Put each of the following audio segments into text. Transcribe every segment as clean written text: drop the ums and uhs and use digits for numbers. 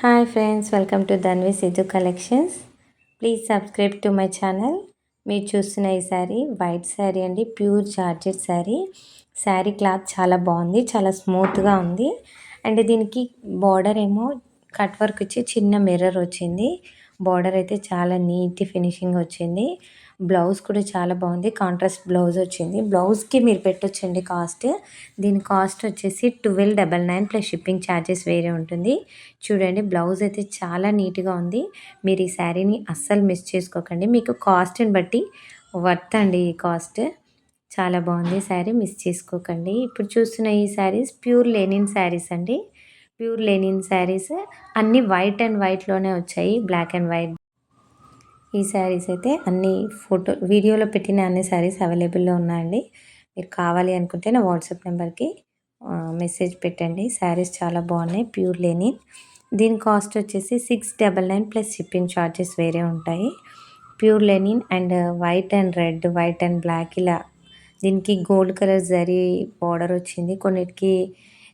Hi friends, welcome to Dhanvi Siddhu collections. Please subscribe to my channel. మీరు చూస్తున్న ఈ sari white sari అండి, pure georgette sari. Sari cloth చాలా బాగుంది, చాలా స్మూత్గా ఉంది. అండ్ దీనికి బార్డర్ ఏమో కట్ వర్క్ వచ్చి చిన్న మిర్రర్ వచ్చింది. బార్డర్ అయితే చాలా నీట్ ఫినిషింగ్ వచ్చింది. బ్లౌజ్ కూడా చాలా బాగుంది, కాంట్రాస్ట్ బ్లౌజ్ వచ్చింది. బ్లౌజ్కి మీరు పెట్టొచ్చండి కాస్ట్. దీని కాస్ట్ వచ్చేసి 1299 ప్లస్ షిప్పింగ్ ఛార్జెస్ వేరే ఉంటుంది. చూడండి, బ్లౌజ్ అయితే చాలా నీట్గా ఉంది. మీరు ఈ శారీని అస్సలు మిస్ చేసుకోకండి. మీకు కాస్ట్ని బట్టి వర్త్ అండి ఈ కాస్ట్. చాలా బాగుంది శారీ, మిస్ చేసుకోకండి. ఇప్పుడు చూస్తున్న ఈ శారీస్ ప్యూర్ లెనిన్ శారీస్ అండి. ప్యూర్ లెనిన్ శారీస్ అన్నీ వైట్ అండ్ వైట్లోనే వచ్చాయి, బ్లాక్ అండ్ వైట్. ఈ శారీస్ అయితే అన్ని వీడియోలో పెట్టిన అన్ని శారీస్ అవైలబుల్లో ఉన్నాయండి. మీరు కావాలి అనుకుంటే నా వాట్సాప్ నెంబర్కి మెసేజ్ పెట్టండి. శారీస్ చాలా బాగున్నాయి, ప్యూర్ లెనిన్. దీని కాస్ట్ వచ్చేసి 699 ప్లస్ షిప్పింగ్ ఛార్జెస్ వేరే ఉంటాయి. Pure linen and white and red, white and black, ఇలా దీనికి గోల్డ్ కలర్ జరీ బార్డర్ వచ్చింది, కొన్నిటికి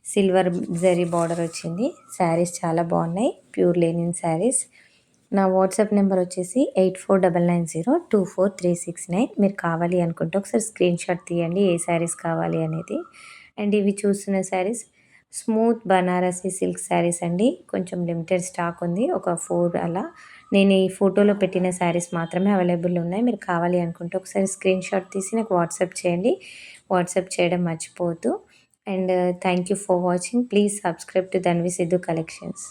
సిల్వర్ జరీ బార్డర్ వచ్చింది. శారీస్ చాలా బాగున్నాయి, ప్యూర్ లెనిన్ శారీస్. నా వాట్సాప్ నెంబర్ వచ్చేసి 8499024369. మీరు కావాలి అనుకుంటే ఒకసారి స్క్రీన్ షాట్ తీయండి ఏ శారీస్ కావాలి అనేది. అండ్ ఇవి చూస్తున్న శారీస్ స్మూత్ బనారసి సిల్క్ శారీస్ అండి. కొంచెం లిమిటెడ్ స్టాక్ ఉంది, ఒక 4 అలా. నేను ఈ ఫోటోలో పెట్టిన శారీస్ మాత్రమే అవైలబుల్ ఉన్నాయి. మీరు కావాలి అనుకుంటే ఒకసారి స్క్రీన్ షాట్ తీసి నాకు వాట్సాప్ చేయండి. వాట్సాప్ చేయడం మర్చిపోవద్దు. And thank you for watching. Please subscribe to Dhanvi Siddhu collections.